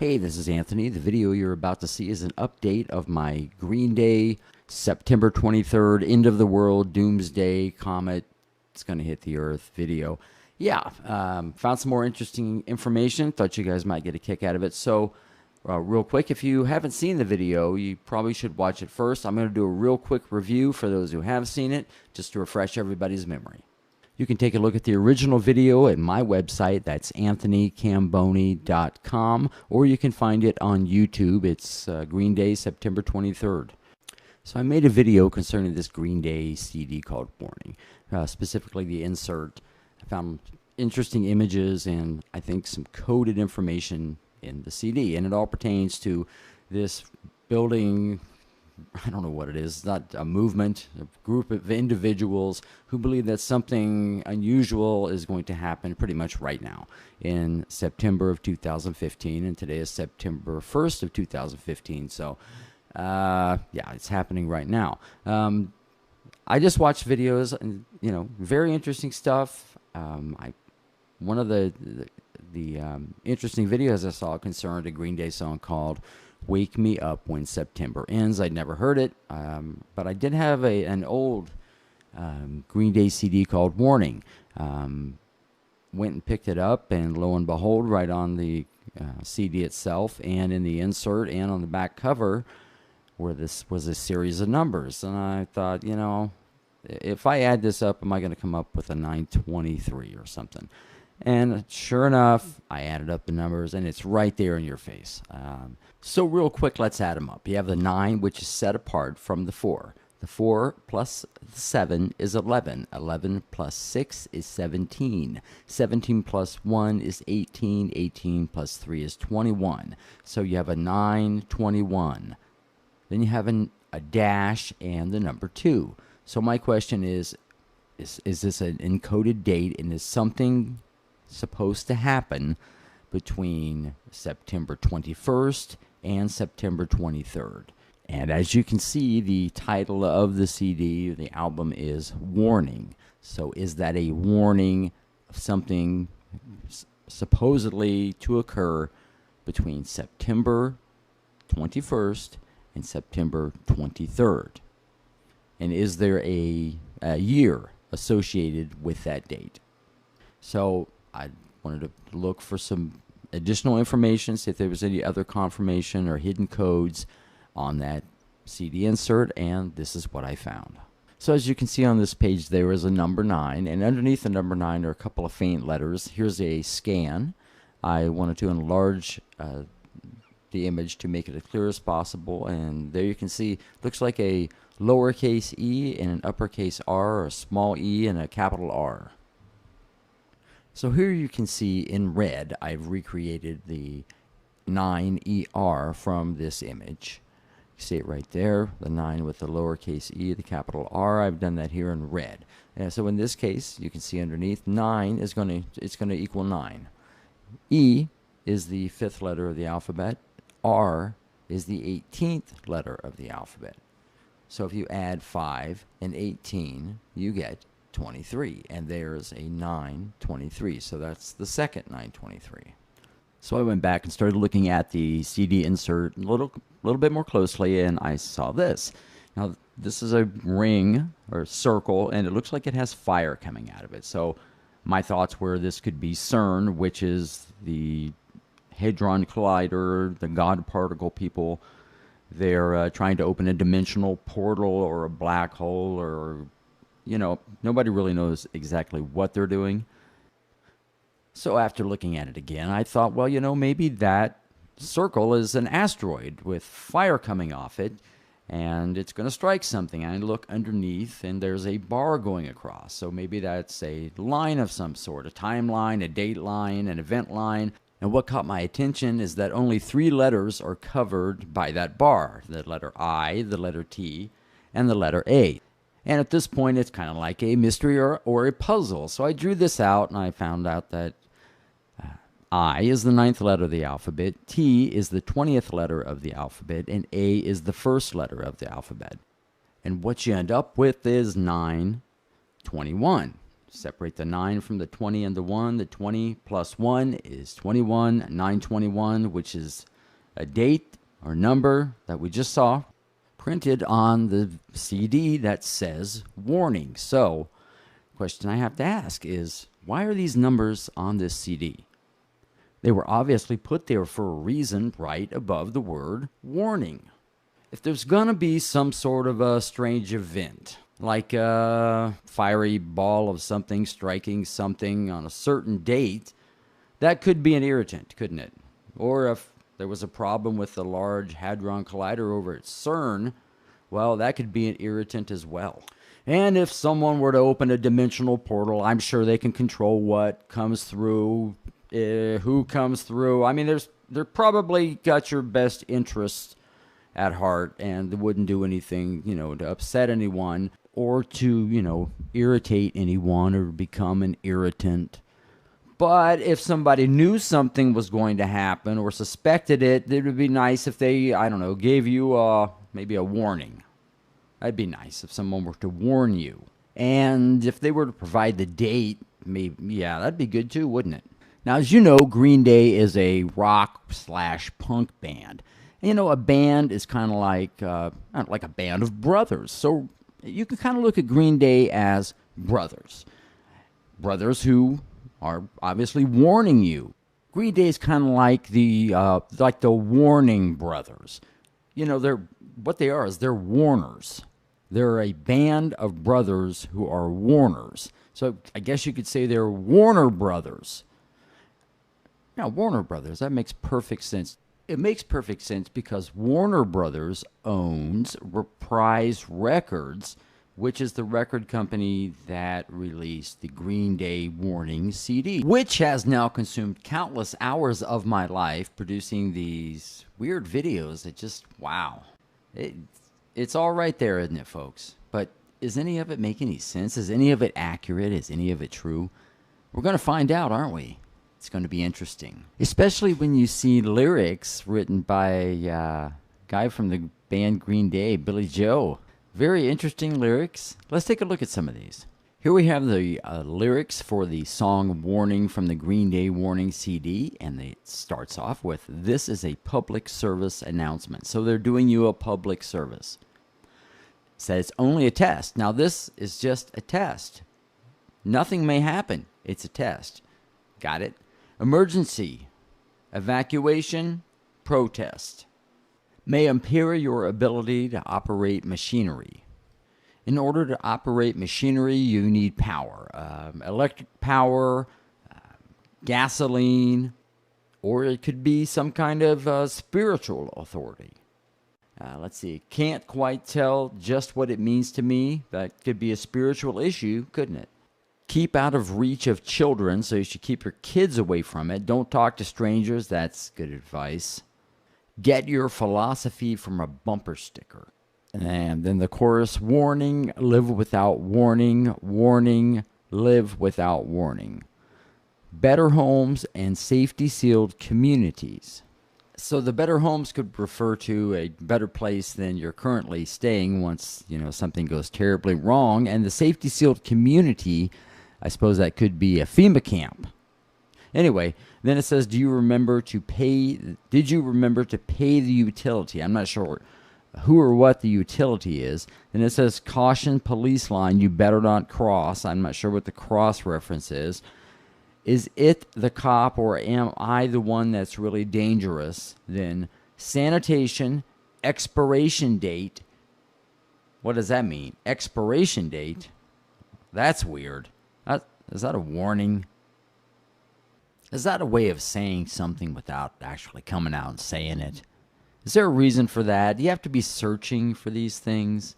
Hey, this is Anthony. The video you're about to see is an update of my Green Day, September 23rd, end of the world, doomsday, comet, it's going to hit the Earth video. Yeah, found some more interesting information. Thought you guys might get a kick out of it. So, real quick, if you haven't seen the video, you probably should watch it first. I'm going to do a real quick review for those who have seen it, just to refresh everybody's memory. You can take a look at the original video at my website, that's anthonycamboni.com, or you can find it on YouTube. It's Green Day, September 23rd. So I made a video concerning this Green Day CD called Warning, specifically the insert. I found interesting images and I think some coded information in the CD, and it all pertains to this building. I don't know what it is. It's not a movement, a group of individuals who believe that something unusual is going to happen pretty much right now in September of 2015, and today is September 1st of 2015. So, yeah, it's happening right now. I just watched videos, and very interesting stuff. One of the interesting videos I saw concerned a Green Day song called "Wake Me Up When September Ends." I'd never heard it, but I did have an old Green Day CD called Warning. Went and picked it up, and lo and behold, right on the CD itself and in the insert and on the back cover, where this was a series of numbers. And I thought, if I add this up, am I going to come up with a 923 or something? And sure enough, I added up the numbers, and it's right there in your face. So real quick, let's add them up. You have the 9, which is set apart from the 4. The 4 plus 7 is 11. 11 plus 6 is 17. 17 plus 1 is 18. 18 plus 3 is 21. So you have a 921. Then you have a dash and the number 2. So my question is this an encoded date, and is something supposed to happen between September 21st and September 23rd? And as you can see, the title of the CD, the album, is Warning. So is that a warning of something supposedly to occur between September 21st and September 23rd? And is there a year associated with that date? So I wanted to look for some additional information, see if there was any other confirmation or hidden codes on that CD insert, and this is what I found. So as you can see on this page, there is a number 9, and underneath the number 9 are a couple of faint letters. Here's a scan. I wanted to enlarge the image to make it as clear as possible, and there you can see, looks like a lowercase e and an uppercase R, or a small e and a capital R. So here you can see in red, I've recreated the 9ER from this image. You see it right there, the 9 with the lowercase e, the capital R. I've done that here in red. And so in this case, you can see underneath, 9 is going to equal 9. E is the 5th letter of the alphabet. R is the 18th letter of the alphabet. So if you add 5 and 18, you get 23, and there's a 923. So that's the second 923. So I went back and started looking at the CD insert a little bit more closely, and I saw this. Now this is a ring or circle, and it looks like it has fire coming out of it. So my thoughts were this could be CERN, which is the Hadron Collider, the God particle people. They're trying to open a dimensional portal or a black hole, or nobody really knows exactly what they're doing. So after looking at it again, I thought, well, maybe that circle is an asteroid with fire coming off it, and it's going to strike something. And I look underneath, and there's a bar going across. So maybe that's a line of some sort, a timeline, a date line, an event line. And what caught my attention is that only 3 letters are covered by that bar: the letter I, the letter T, and the letter A. And at this point, it's kind of like a mystery or a puzzle. So I drew this out, and I found out that I is the 9th letter of the alphabet, T is the 20th letter of the alphabet, and A is the 1st letter of the alphabet. And what you end up with is 921. Separate the 9 from the 20 and the 1. The 20 plus 1 is 21. 921, which is a date or number that we just saw printed on the CD that says warning. So, the question I have to ask is, why are these numbers on this CD? They were obviously put there for a reason right above the word warning. If there's going to be some sort of a strange event, like a fiery ball of something striking something on a certain date, that could be an irritant, couldn't it? Or if there was a problem with the Large Hadron Collider over at CERN, well, that could be an irritant as well. And if someone were to open a dimensional portal, I'm sure they can control what comes through, who comes through. I mean, they're probably got your best interests at heart, and they wouldn't do anything, to upset anyone or to, irritate anyone or become an irritant. But if somebody knew something was going to happen or suspected it, it would be nice if they, gave you maybe a warning. That'd be nice if someone were to warn you. And if they were to provide the date, maybe, that'd be good too, wouldn't it? Now, as you know, Green Day is a rock/punk band. And, a band is kind of like a band of brothers. So you can kind of look at Green Day as brothers. Brothers who are obviously warning you. Green Day is kind of like the warning brothers. They're warners. They're a band of brothers who are warners. So I guess you could say they're Warner Brothers. Now, Warner Brothers, that makes perfect sense. It makes perfect sense because Warner Brothers owns Reprise Records, which is the record company that released the Green Day Warning CD, which has now consumed countless hours of my life producing these weird videos that just, wow. It's all right there, isn't it, folks? But does any of it make any sense? Is any of it accurate? Is any of it true? We're going to find out, aren't we? It's going to be interesting. Especially when you see lyrics written by a guy from the band Green Day, Billy Joe. Very interesting lyrics. Let's take a look at some of these. Here we have the lyrics for the song Warning from the Green Day Warning CD, and it starts off with, "This is a public service announcement." So they're doing you a public service. It says only a test. Now this is just a test. Nothing may happen. It's a test. Got it? Emergency, evacuation, protest. May impair your ability to operate machinery. In order to operate machinery, you need power. Electric power, gasoline, or it could be some kind of spiritual authority. Let's see. Can't quite tell just what it means to me. That could be a spiritual issue, couldn't it? Keep out of reach of children, so you should keep your kids away from it. Don't talk to strangers. That's good advice. Get your philosophy from a bumper sticker. And then the chorus, warning, live without warning, warning, live without warning. Better homes and safety-sealed communities. So the better homes could refer to a better place than you're currently staying once, something goes terribly wrong. And the safety-sealed community, I suppose that could be a FEMA camp. Anyway, then it says, did you remember to pay the utility? I'm not sure who or what the utility is. Then it says, caution, police line, you better not cross. I'm not sure what the cross reference is. Is it the cop or am I the one that's really dangerous? Then sanitation, expiration date. What does that mean? Expiration date? That's weird. Is that a warning? Is that a way of saying something without actually coming out and saying it? Is there a reason for that? Do you have to be searching for these things?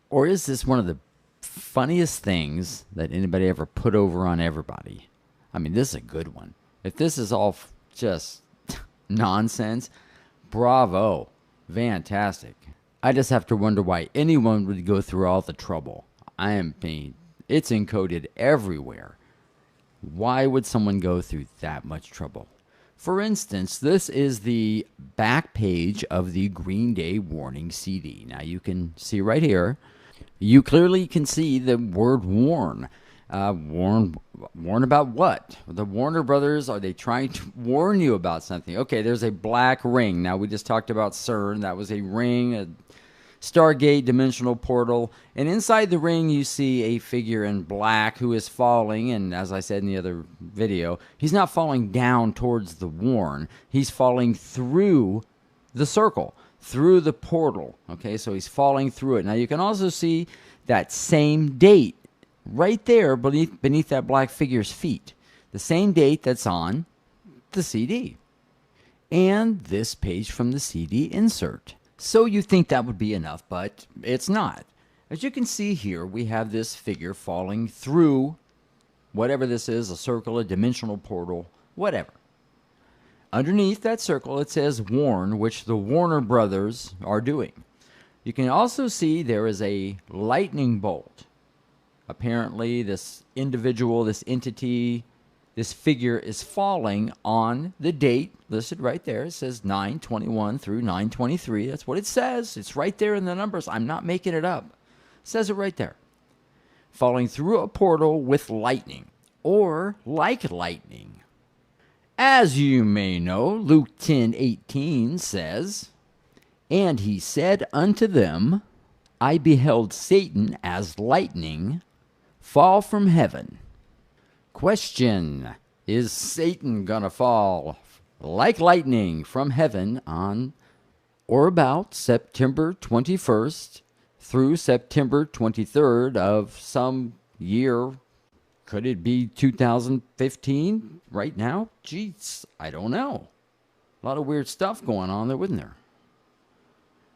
Or is this one of the funniest things that anybody ever put over on everybody? I mean, this is a good one. If this is all just nonsense, bravo. Fantastic. I just have to wonder why anyone would go through all the trouble. It's encoded everywhere. Why would someone go through that much trouble? For instance, this is the back page of the Green Day Warning CD. Now you can see right here, you clearly can see the word warn. Warn about what? The Warner Brothers, are they trying to warn you about something? Okay, there's a black ring. Now, we just talked about CERN. That was a ring, a Stargate dimensional portal. And inside the ring, you see a figure in black who is falling. And as I said in the other video, he's not falling down towards the Warn. He's falling through the circle, through the portal. Okay, so he's falling through it. Now, you can also see that same date right there beneath that black figure's feet. The same date that's on the CD. And this page from the CD insert. So you think that would be enough, but it's not. As you can see here, we have this figure falling through whatever this is, a circle, a dimensional portal, whatever. Underneath that circle, it says Warn, which the Warner Brothers are doing. You can also see there is a lightning bolt. Apparently, this individual, this entity, this figure is falling on the date listed right there. It says 9/21 through 9/23. That's what it says. It's right there in the numbers. I'm not making it up. It says it right there. Falling through a portal with lightning, or like lightning. As you may know, Luke 10:18 says, "And he said unto them, I beheld Satan as lightning fall from heaven." Question: is Satan gonna fall like lightning from heaven on or about September 21st through September 23rd of some year? Could it be 2015 right now? Jeez, I don't know. A lot of weird stuff going on there, wasn't there?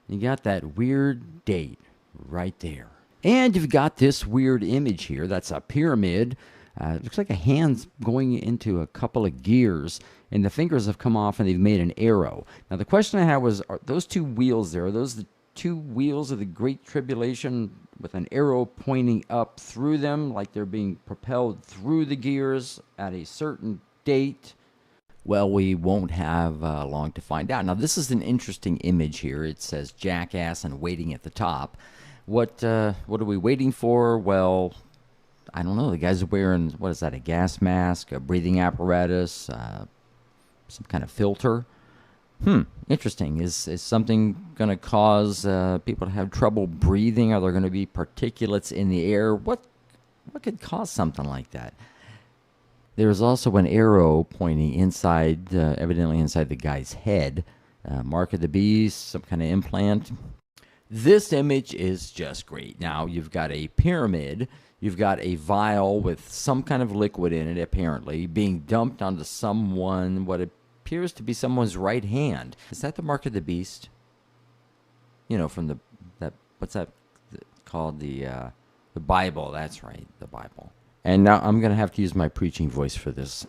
You got that weird date right there. And you've got this weird image here. That's a pyramid. It looks like a hand's going into a couple of gears, and the fingers have come off and they've made an arrow. Now, the question I had was, are those two wheels there, are those the two wheels of the Great Tribulation with an arrow pointing up through them, like they're being propelled through the gears at a certain date? Well, we won't have long to find out. Now, this is an interesting image here. It says Jackass and waiting at the top. What are we waiting for? Well, I don't know. The guys are wearing, what is that, a gas mask, a breathing apparatus, some kind of filter. Interesting. Is something going to cause people to have trouble breathing? Are there going to be particulates in the air? What could cause something like that? There's also an arrow pointing inside, evidently inside the guy's head. Mark of the beast, some kind of implant. This image is just great. Now, you've got a pyramid. You've got a vial with some kind of liquid in it, apparently, being dumped onto someone, what appears to be someone's right hand. Is that the mark of the beast? You know, from what's that called? The Bible. That's right, the Bible. And now I'm going to have to use my preaching voice for this.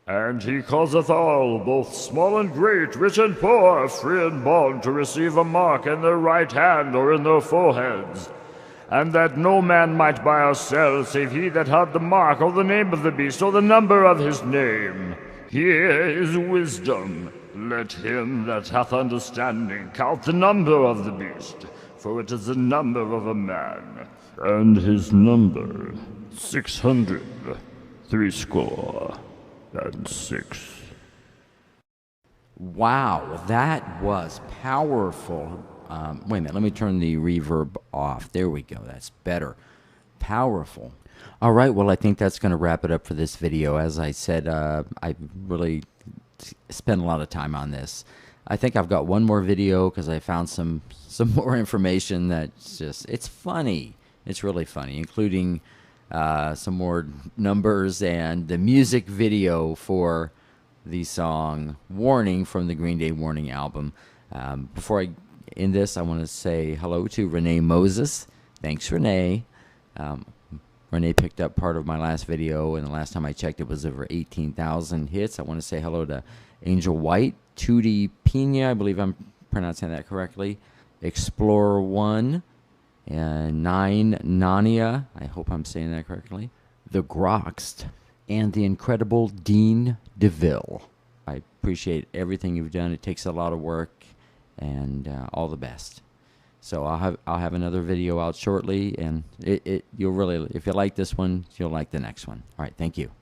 And he causeth all, both small and great, rich and poor, free and bond, to receive a mark in their right hand or in their foreheads. And that no man might buy or sell, save he that had the mark, or the name of the beast, or the number of his name. Here is wisdom. Let him that hath understanding count the number of the beast, for it is the number of a man. And his number 666. Wow, that was powerful. Wait a minute, let me turn the reverb off. There we go, that's better. Powerful. All right, well, I think that's going to wrap it up for this video. As I said, I really spent a lot of time on this. I think I've got one more video because I found some more information that's just, it's funny. It's really funny, including some more numbers and the music video for the song Warning from the Green Day Warning album. Before I end this, I want to say hello to Renee Moses. Thanks, Renee. Renee picked up part of my last video, and the last time I checked, it was over 18,000 hits. I want to say hello to Angel White, Tootie Pina, I believe I'm pronouncing that correctly, Explorer 1, and 9 Nania, I hope I'm saying that correctly, The Groxt, and the incredible Dean DeVille. I appreciate everything you've done. It takes a lot of work, and all the best. So I'll have another video out shortly, and you'll really, if you like this one, you'll like the next one. All right, thank you.